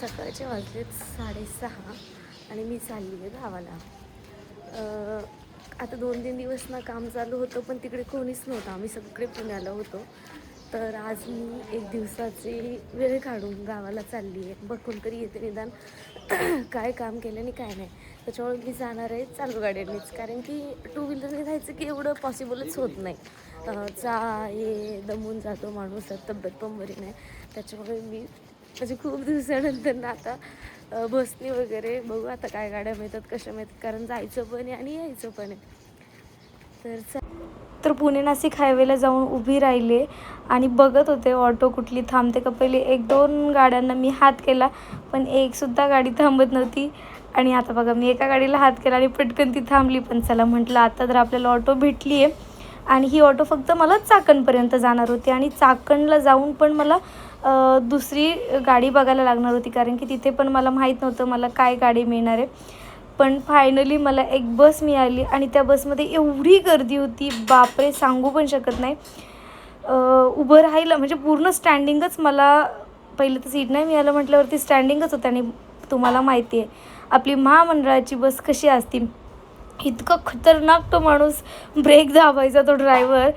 सकाळचे वाजलेत 6:30 आणि मी चालली आहे गावाला. आता 2-3 दिवस ना काम चालू होतं, पण तिकडे कोणीच नव्हतं. आम्ही सगळे पुण्याला होतो. तर आज मी 1 दिवसाची वेळ काढून गावाला चालली आहे. बघून तरी येते निदान काय काम केलं आणि काय नाही. त्याच्यामुळे मी जाणार आहे चालू गाड्यांनीच, कारण की टू व्हीलरने जायचं की एवढं पॉसिबलच होत नाही. ये दमून जातो माणूस, तब्येत पण बरी नाही. त्याच्यामुळे मी म्हणजे खूप दिवसानंतर ना आता बसनी वगैरे बघू आता काय गाड्या मिळतात, कशा मिळतात, कारण जायचं पण आहे आणि यायचं पण आहे. तर पुणे नाशिक हायवेला जाऊन उभी राहिले आणि बघत होते ऑटो कुठली थांबते का. पहिले 1-2 गाड्यांना मी हात केला, पण एकसुद्धा गाडी थांबत नव्हती. आणि आता बघा, मी एका गाडीला हात केला आणि पटकन ती थांबली. पण चला म्हटलं, आता तर आपल्याला ऑटो भेटली आहे. आणि ही ऑटो फक्त मला चाकणपर्यंत जाणार होती आणि चाकणला जाऊन पण मला दुसरी गाडी बघायला लागणार होती, कारण की तिथे पण मला माहीत नव्हतं मला काय गाडी मिळणार आहे. पण फायनली मला एक बस मिळाली आणि त्या बसमध्ये एवढी गर्दी होती, बापरे, सांगू पण शकत नाही. उभं राहिलं म्हणजे पूर्ण स्टँडिंगच. मला पहिलं तर सीट नाही मिळालं म्हटल्यावरती स्टँडिंगच होतं. आणि तुम्हाला माहिती आहे आपली महामंडळाची बस कशी असते, इतकं खतरनाक तो माणूस ब्रेक दाबायचा, तो ड्रायव्हर,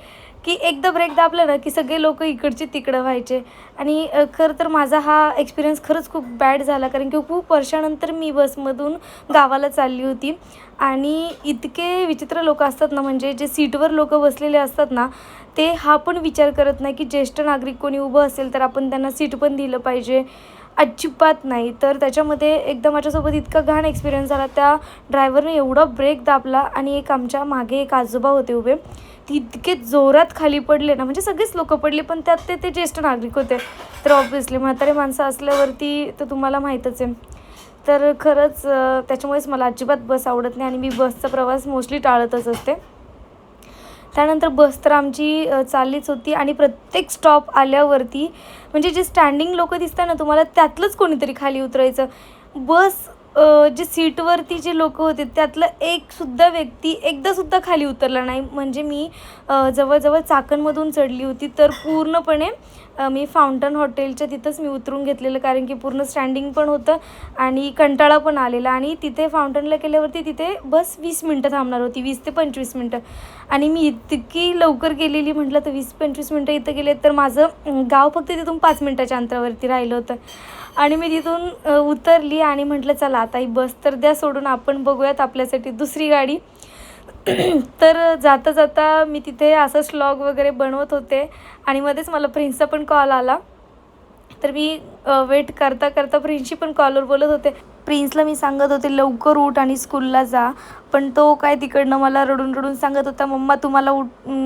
की एकदा ब्रेक दाबला ना की सगळे लोक इकडचे तिकडं व्हायचे. आणि खरं तर माझा हा एक्सपिरियन्स खरंच खूप बॅड झाला, कारण की खूप वर्षानंतर मी बसमधून गावाला चालली होती. आणि इतके विचित्र लोक असतात ना, म्हणजे जे सीटवर लोक बसलेले असतात ना, ते हा पण विचार करत नाही की ज्येष्ठ नागरिक कोणी उभं असेल तर आपण त्यांना सीट पण दिलं पाहिजे. अजिबात नाही. तर त्याच्यामध्ये एकदा माझ्यासोबत इतका घाण एक्सपिरियन्स झाला. त्या ड्रायव्हरने एवढा ब्रेक दाबला आणि एक आमच्या मागे एक आजोबा होते उभे, ते इतके जोरात खाली पडले ना, म्हणजे सगळेच लोक पडले, पण त्यात ते ज्येष्ठ नागरिक होते. तर ऑब्व्हियसली म्हातारे माणसं असल्यावरती तर तुम्हाला माहीतच आहे. तर खरंच त्याच्यामुळेच मला अजिबात बस आवडत नाही आणि मी बसचा प्रवास मोस्टली टाळतच असते. त्यानंतर बस तर आमची चाललीच होती आणि प्रत्येक स्टॉप आल्यावरती म्हणजे जे स्टँडिंग लोक दिसतात ना तुम्हाला, त्यातलंच कोणीतरी खाली उतरायचं. बस जे सीटवरती जे लोक होते त्यातलं एकसुद्धा व्यक्ती एकदासुद्धा खाली उतरला नाही. म्हणजे मी जवळजवळ चाकणमधून चढली होती, तर पूर्णपणे मी फाउंटन हॉटेलच्या तिथंच मी उतरून घेतलेलं, कारण की पूर्ण स्टँडिंग पण होतं आणि कंटाळा पण आलेला. आणि तिथे फाउंटनला केल्यावरती तिथे बस 20 मिनटं थांबणार होती, 20 ते 25 मिनटं. आणि मी इतकी लवकर गेलेली, म्हटलं तर 20-25 मिनटं इथं गेले तर माझं गाव फक्त तिथून 5 मिनटाच्या अंतरावरती राहिलं होतं. आणि मी तिथून उतरली आणि म्हटलं चला आता ही बस तर द्या सोडून, आपण बघूयात आपल्यासाठी दुसरी गाडी. तर जाता जाता मी तिथे असं स्लॉग वगैरे बनवत होते आणि मध्येच मला प्रिन्सचा पण कॉल आला. तर मी वेट करता करता प्रिन्सशी पण कॉलवर बोलत होते. प्रिन्सला मी सांगत होते लवकर उठ आणि स्कूलला जा, पण तो काय तिकडनं मला रडून रडून सांगत होता, मम्मा तू मला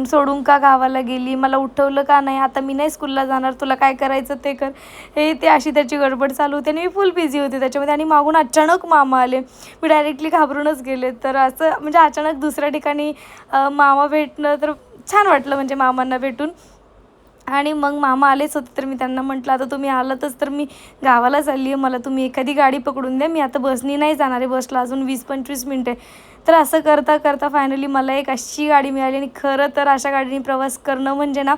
सोडून का गावाला गेली, मला उठवलं का नाही, आता मी नाही स्कूलला जाणार, तुला काय करायचं ते कर, हे ते अशी त्याची गडबड चालू होती. आणि मी फुल बिझी होते त्याच्यामध्ये. आणि मागून अचानक मामा आले, मी डायरेक्टली घाबरूनच गेले. तर असं म्हणजे अचानक दुसऱ्या ठिकाणी मामा भेटणं तर छान वाटलं, म्हणजे मामांना भेटून. आणि मग मामा आलेच होते, तर मी त्यांना म्हटलं आता तुम्ही आलातच तर मी गावाला चालली आहे, मला तुम्ही एखादी गाडी पकडून द्या, मी आता बसनी नाही जाणार आहे, बसला अजून 20-25 मिनटं. तर असं करता करता फायनली मला एक अशी गाडी मिळाली. आणि खरं तर अशा गाडीने प्रवास करणं म्हणजे ना,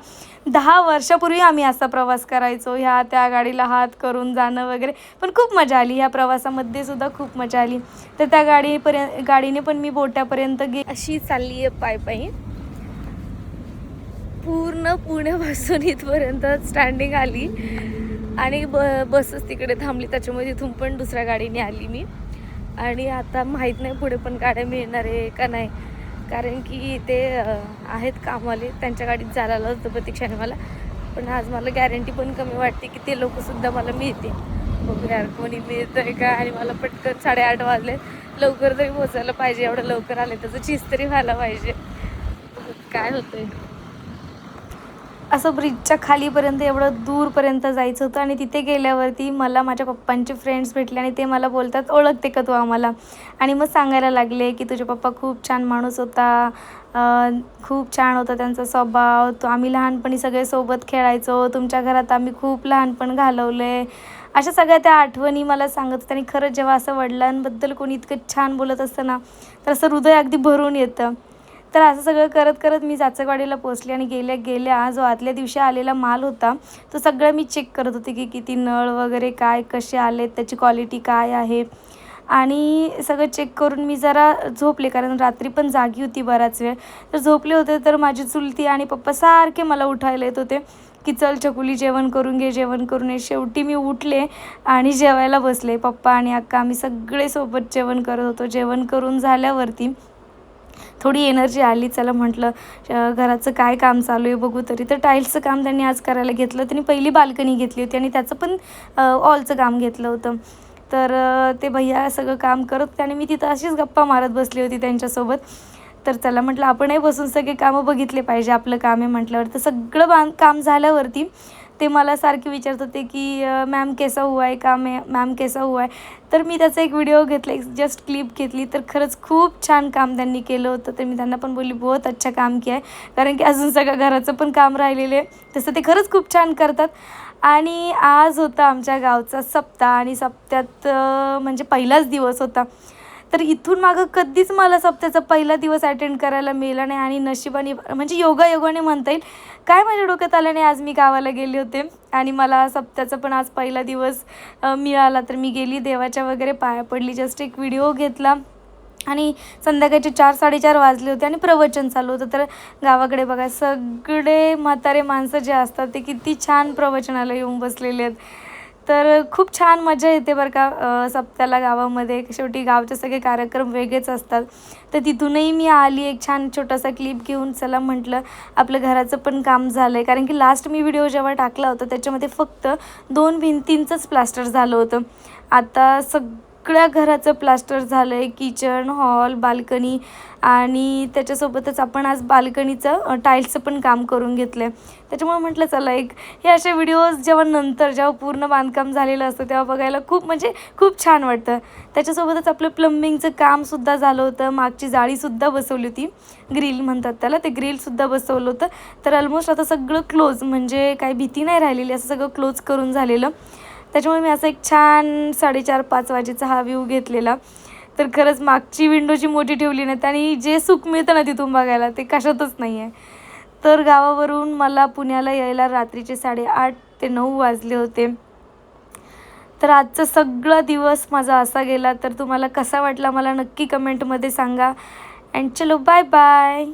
10 वर्षापूर्वी आम्ही असा प्रवास करायचो, ह्या त्या गाडीला हात करून जाणं वगैरे. पण खूप मजा आली ह्या प्रवासामध्ये सुद्धा, खूप मजा आली. तर त्या गाडीने पण मी बोट्यापर्यंत अशी चालली आहे पायी पूर्ण पुण्यापासून इथपर्यंत स्टँडिंग आली. आणि बसच तिकडे थांबली, त्याच्यामुळे तिथून पण दुसऱ्या गाडीने आली मी. आणि आता माहीत नाही पुढे पण गाड्या मिळणार आहे का नाही, कारण की ते आहेत कामवाले, त्यांच्या गाडीत जायला होतं प्रतीक्षाने मला. पण आज मला गॅरंटी पण कमी वाटते की ते लोकसुद्धा मला मिळते. बघू यार कोणी मिळतं आहे का. आणि मला पटकन 8:30 वाजले, लवकर तरी पोचायला पाहिजे. एवढं लवकर आले त्याचं चीज तरी व्हायला पाहिजे. काय होतंय, असं ब्रिजच्या खालीपर्यंत एवढं दूरपर्यंत जायचं होतं. आणि तिथे गेल्यावरती मला माझ्या पप्पांचे फ्रेंड्स भेटले आणि ते मला बोलतात ओळखते का तू आम्हाला. आणि मग सांगायला लागले की तुझे पप्पा खूप छान माणूस होता, खूप छान होता त्यांचा स्वभाव, तो आम्ही लहानपणी सगळे सोबत खेळायचो, तुमच्या घरात आम्ही खूप लहानपण घालवले, अशा सगळ्या त्या आठवणी मला सांगत होत्या. आणि खरंच जेव्हा असं वडिलांबद्दल कोणी इतकं छान बोलत असतं ना, तर असं हृदय अगदी भरून येतं. तर असं सगळं करत करत मी चाचकवाडीला पोचले आणि गेल्या जो आदल्या दिवशी आलेला माल होता तो सगळं मी चेक करत होते की किती नळ वगैरे काय कसे आलेत, त्याची क्वालिटी काय आहे. आणि सगळं चेक करून मी जरा झोपले, कारण रात्री पण जागी होती बराच वेळ. तर झोपले होते तर माझी चुलती आणि पप्पा सारखे मला उठायला येत होते की चल चकुली जेवण करून घे, जेवण करून घे. शेवटी मी उठले आणि जेवायला बसले. पप्पा आणि अक्का आम्ही सगळे सोबत जेवण करत होतो. जेवण करून झाल्यावरती थोडी एनर्जी आली. चला म्हटलं घराचं काय काम चालू आहे बघू तरी. तर टाईल्सचं काम त्यांनी आज करायला घेतलं. त्यांनी पहिली बाल्कनी घेतली होती आणि त्याचं पण ऑलचं काम घेतलं होतं. तर ते भैया सगळं काम करत होते आणि मी तिथं अशीच गप्पा मारत बसली होती त्यांच्यासोबत. तर चला म्हटलं आपणही बसून सगळे कामं बघितले पाहिजे, आपलं काम आहे म्हटल्यावर. तर सगळं काम झाल्यावरती ते मला सारखे विचारत होते की मॅम कैसा हुआ है काम आहे, मॅम कैसा हुआ है. तर मी त्याचा एक व्हिडिओ घेतला, एक जस्ट क्लिप घेतली. तर खरंच खूप छान काम त्यांनी केलं होतं. तर मी त्यांना पण बोलली बहुत अच्छा काम किया आहे, कारण की अजून सगळं घराचं पण काम राहिलेलं आहे. तसं ते खरंच खूप छान करतात. आणि आज होता आमच्या गावचा सप्ताह आणि सप्त्यात म्हणजे पहिलाच दिवस होता. तर इथून मागं कधीच मला सप्त्याचा पहिला दिवस अटेंड करायला मिळाला नाही आणि नशिबाने म्हणजे योगायोगाने म्हणता येईल, काय माझ्या डोक्यात आलं नाही, आज मी गावाला गेले होते आणि मला सप्त्याचा पण आज पहिला दिवस मिळाला. तर मी गेली, देवाच्या वगैरे पाया पडली, जस्ट एक व्हिडिओ घेतला आणि संध्याकाळचे 4-4:30 वाजले होते आणि प्रवचन चालू होतं. तर गावाकडे बघा सगळे म्हातारे माणसं जे असतात ते किती छान प्रवचनाला येऊन बसलेले आहेत. तर खूप छान मजा येते बरं का सप्त्याला गावामध्ये. शेवटी गावचे सगळे कार्यक्रम वेगळेच असतात. तर तिथूनही मी आली एक छान छोटासा क्लिप घेऊन. चला म्हटलं आपलं घराचं पण काम झालं आहे, कारण की लास्ट मी व्हिडिओ जेव्हा टाकला होता त्याच्यामध्ये फक्त 2 भिंतींचंच प्लास्टर झालं होतं. आता सगळ्या घराचं प्लास्टर झालं आहे, किचन, हॉल, बाल्कनी आणि त्याच्यासोबतच आपण आज बाल्कनीचं टाईल्सचं पण काम करून घेतलं आहे. त्याच्यामुळे म्हटलं चला एक हे असे व्हिडिओज जेव्हा पूर्ण बांधकाम झालेलं असतं तेव्हा बघायला खूप छान वाटतं. त्याच्यासोबतच आपलं प्लंबिंगचं कामसुद्धा झालं होतं. मागची जाळीसुद्धा बसवली होती, ग्रिल म्हणतात त्याला, ते ग्रिलसुद्धा बसवलं होतं. तर ऑलमोस्ट आता सगळं क्लोज, म्हणजे काही भीती नाही राहिलेली, असं सगळं क्लोज करून झालेलं. त्याच्यामुळे मी असं एक छान 4:30-5 वाजेचा हा व्ह्यू घेतलेला. तर खरंच मागची विंडोची मोठी ठेवली नाही आणि जे सुख मिळतं ना तिथून बघायला ते कशातच नाही आहे. तर गावावरून मला पुण्याला यायला रात्रीचे 8:30 ते 9 वाजले होते. तर आजचा सगळा दिवस माझा असा गेला. तर तुम्हाला कसा वाटला मला नक्की कमेंटमध्ये सांगा. अँड चलो बाय बाय.